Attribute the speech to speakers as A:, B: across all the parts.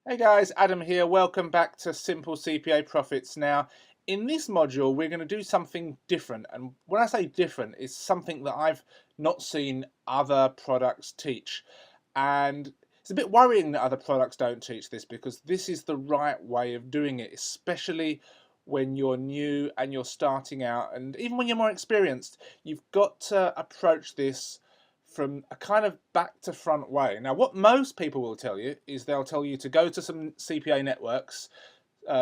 A: Hey guys, Adam here. Welcome back to Simple CPA Profits. Now, in this module, we're going to do something different. And when I say different, it's something that I've not seen other products teach. And it's a bit worrying that other products don't teach this because this is the right way of doing it, especially when you're new and you're starting out. And even when you're more experienced, you've got to approach this from a kind of back to front way. Now, what most people will tell you is they'll tell you to go to some CPA networks,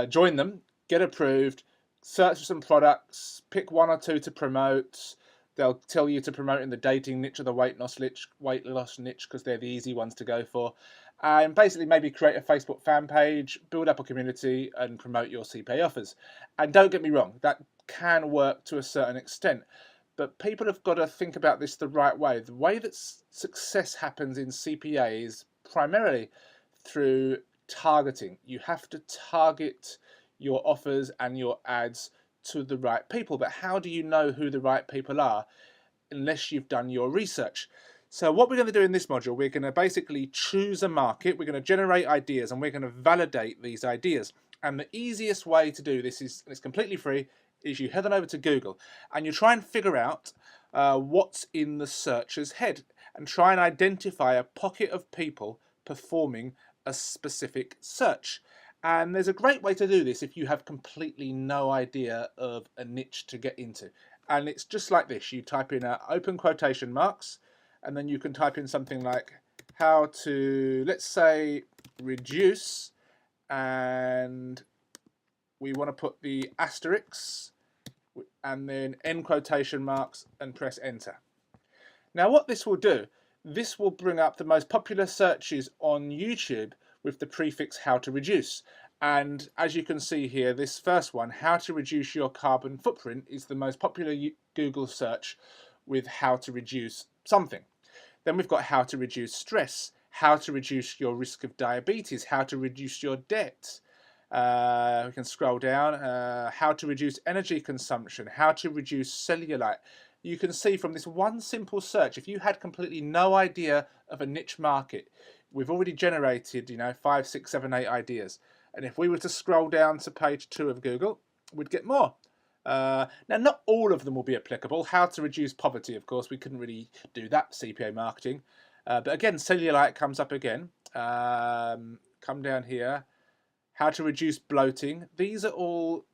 A: join them, get approved, search for some products, pick one or two to promote. They'll tell you to promote in the dating niche or the weight loss niche because they're the easy ones to go for. And basically, maybe create a Facebook fan page, build up a community, and promote your CPA offers. And don't get me wrong, that can work to a certain extent. But people have got to think about this the right way. The way that success happens in CPA is primarily through targeting. You have to target your offers and your ads to the right people. But how do you know who the right people are unless you've done your research? So what we're going to do in this module, we're going to basically choose a market, we're going to generate ideas, and we're going to validate these ideas. And the easiest way to do this is, and it's completely free, is you head on over to Google and you try and figure out what's in the searcher's head and try and identify a pocket of people performing a specific search. And there's a great way to do this if you have completely no idea of a niche to get into. And it's just like this. You type in open quotation marks, and then you can type in something like how to, let's say, reduce, and we want to put the asterisks and then end quotation marks and press enter. Now what this will do, this will bring up the most popular searches on YouTube with the prefix how to reduce. And as you can see here, this first one, how to reduce your carbon footprint, is the most popular Google search with how to reduce something. Then we've got how to reduce stress, how to reduce your risk of diabetes, how to reduce your debt. We can scroll down, how to reduce energy consumption, how to reduce cellulite. You can see from this one simple search, if you had completely no idea of a niche market, we've already generated, 5, 6, 7, 8 ideas. And if we were to scroll down to page 2 of Google, we'd get more. Now, not all of them will be applicable. How to reduce poverty, of course, we couldn't really do that CPA marketing. But again, cellulite comes up again. Come down here. How to reduce bloating. These are all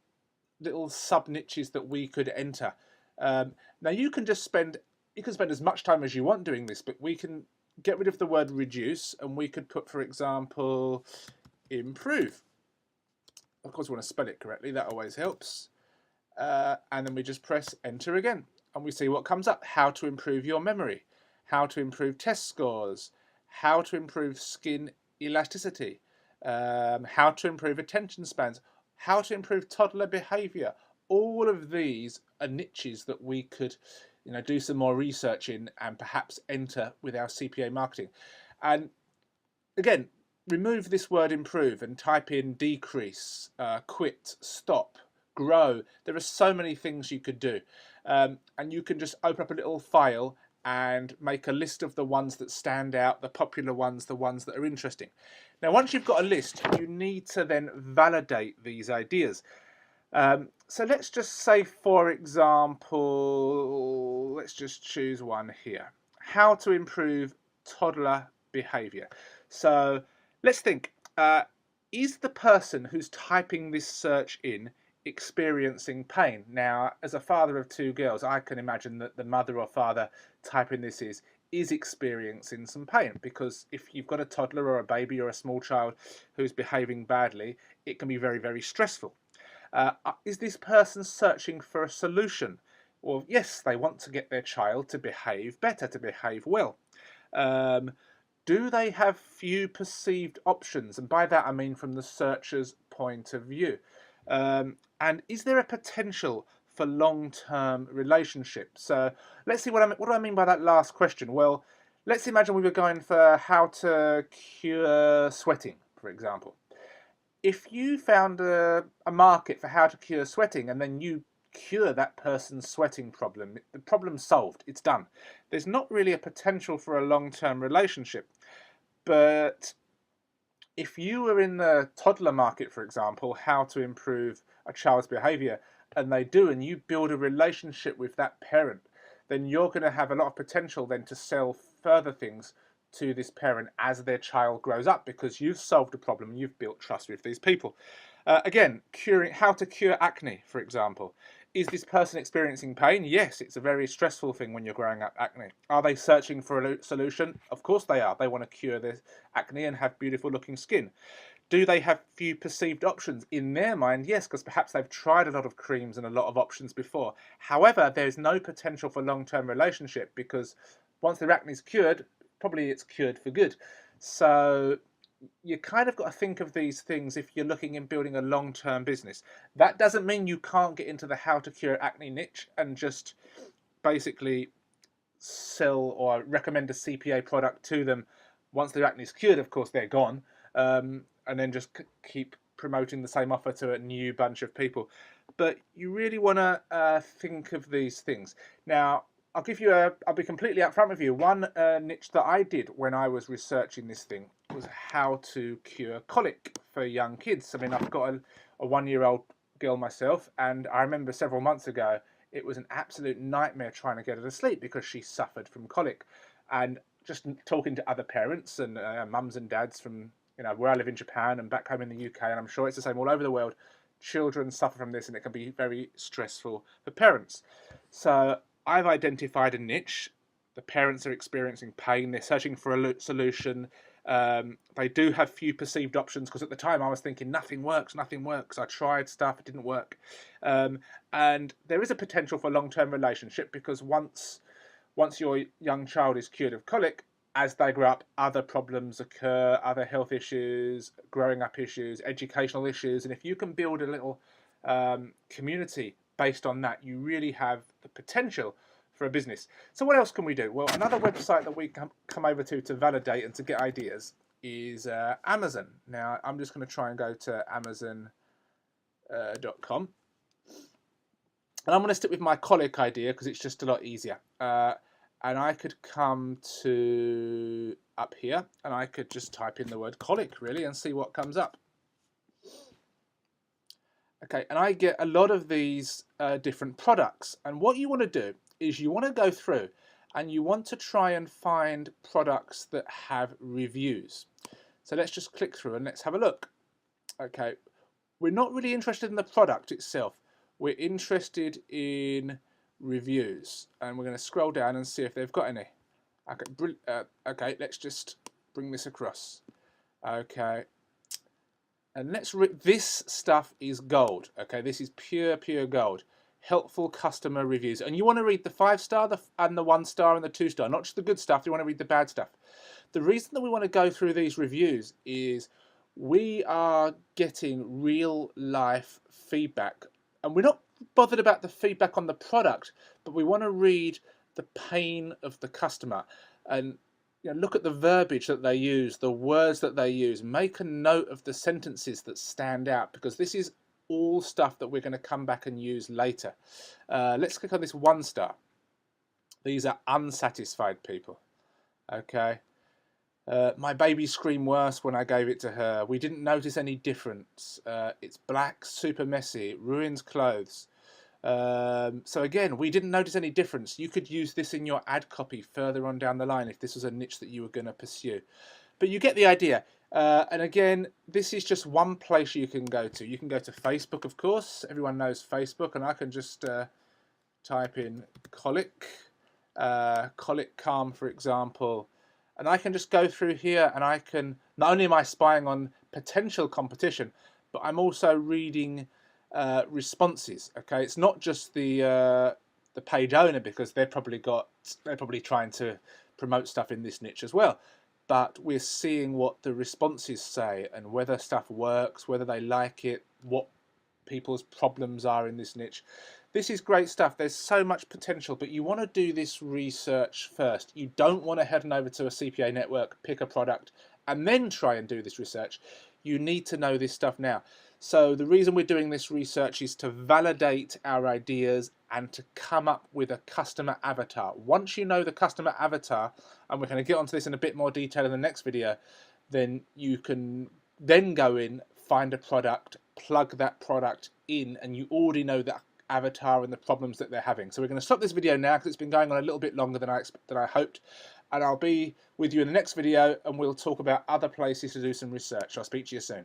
A: little sub niches that we could enter. Now you can spend as much time as you want doing this, but we can get rid of the word reduce and we could put, for example, improve. Of course, we want to spell it correctly. That always helps. And then we just press enter again and we see what comes up. How to improve your memory, how to improve test scores, how to improve skin elasticity, how to improve attention spans, how to improve toddler behavior. All of these are niches that we could do some more research in and perhaps enter with our CPA marketing. And again, remove this word improve and type in decrease, quit, stop, grow. There are so many things you could do. And you can just open up a little file and make a list of the ones that stand out, the popular ones, the ones that are interesting. Now, once you've got a list, you need to then validate these ideas. So let's just say, for example, let's just choose one here. How to improve toddler behavior. So let's think, is the person who's typing this search in experiencing pain? Now, as a father of 2 girls, I can imagine that the mother or father typing this is experiencing some pain, because if you've got a toddler or a baby or a small child who's behaving badly, it can be very, very stressful. Is this person searching for a solution? Well, yes, they want to get their child to behave better, to behave well. Do they have few perceived options? And by that I mean from the searcher's point of view. And is there a potential for long-term relationships? So let's see what do I mean by that last question. Well, let's imagine we were going for how to cure sweating, for example. If you found a market for how to cure sweating and then you cure that person's sweating problem, the problem's solved, it's done. There's not really a potential for a long-term relationship. But if you were in the toddler market, for example, how to improve a child's behavior, and they do, and you build a relationship with that parent, then you're going to have a lot of potential then to sell further things to this parent as their child grows up, because you've solved a problem and you've built trust with these people. Again, how to cure acne, for example. Is this person experiencing pain? Yes, it's a very stressful thing when you're growing up acne. Are they searching for a solution? Of course they are. They want to cure their acne and have beautiful looking skin. Do they have few perceived options? In their mind, yes, because perhaps they've tried a lot of creams and a lot of options before. However, there's no potential for long-term relationship, because once their acne is cured, probably it's cured for good. So you kind of got to think of these things if you're looking in building a long-term business. That doesn't mean you can't get into the how to cure acne niche and just basically sell or recommend a CPA product to them. Once their acne is cured, of course, they're gone. And then just keep promoting the same offer to a new bunch of people. But you really want to think of these things. Now, I'll be completely upfront with you. One niche that I did when I was researching this thing was how to cure colic for young kids. I mean, I've got a 1-year-old girl myself, and I remember several months ago, it was an absolute nightmare trying to get her to sleep because she suffered from colic. And just talking to other parents and mums and dads from where I live in Japan and back home in the UK, and I'm sure it's the same all over the world, children suffer from this and it can be very stressful for parents. So I've identified a niche. The parents are experiencing pain. They're searching for a solution. They do have few perceived options, because at the time I was thinking nothing works, nothing works. I tried stuff, it didn't work. And there is a potential for a long-term relationship, because once your young child is cured of colic, as they grow up, other problems occur, other health issues, growing up issues, educational issues. And if you can build a little community based on that, you really have the potential for a business. So what else can we do? Well, another website that we come over to validate and to get ideas is Amazon. Now, I'm just going to try and go to Amazon.com. And I'm going to stick with my colic idea because it's just a lot easier. And I could come to up here and I could just type in the word colic really and see what comes up. Okay, and I get a lot of these different products. And what you want to do is you want to go through and you want to try and find products that have reviews. So let's just click through and let's have a look. Okay, we're not really interested in the product itself. We're interested in reviews, and we're going to scroll down and see if they've got any. Okay, let's just bring this across. Okay, and let's read. This stuff is gold. Okay, this is pure gold. Helpful customer reviews, and you want to read the 5-star, and the 1-star, and the 2-star, not just the good stuff. You want to read the bad stuff. The reason that we want to go through these reviews is we are getting real life feedback, and we're not bothered about the feedback on the product, but we want to read the pain of the customer and look at the verbiage that they use, the words that they use. Make a note of the sentences that stand out, because this is all stuff that we're going to come back and use later. Let's click on this 1-star. These are unsatisfied people. Okay. My baby screamed worse when I gave it to her. We didn't notice any difference. It's black, super messy, it ruins clothes. So again, we didn't notice any difference. You could use this in your ad copy further on down the line if this was a niche that you were going to pursue. But you get the idea. And again, this is just one place you can go to. You can go to Facebook, of course. Everyone knows Facebook, and I can just type in colic, colic calm, for example. And I can just go through here and I can, not only am I spying on potential competition, but I'm also reading responses. Okay, it's not just the page owner, because they're probably trying to promote stuff in this niche as well. But we're seeing what the responses say and whether stuff works, whether they like it, what people's problems are in this niche. This is great stuff. There's so much potential, but you want to do this research first. You don't want to head on over to a CPA network, pick a product, and then try and do this research. You need to know this stuff now. So the reason we're doing this research is to validate our ideas and to come up with a customer avatar. Once you know the customer avatar, and we're going to get onto this in a bit more detail in the next video, then you can then go in, find a product, plug that product in, and you already know that avatar and the problems that they're having. So we're going to stop this video now because it's been going on a little bit longer than I hoped, and I'll be with you in the next video and we'll talk about other places to do some research. I'll speak to you soon.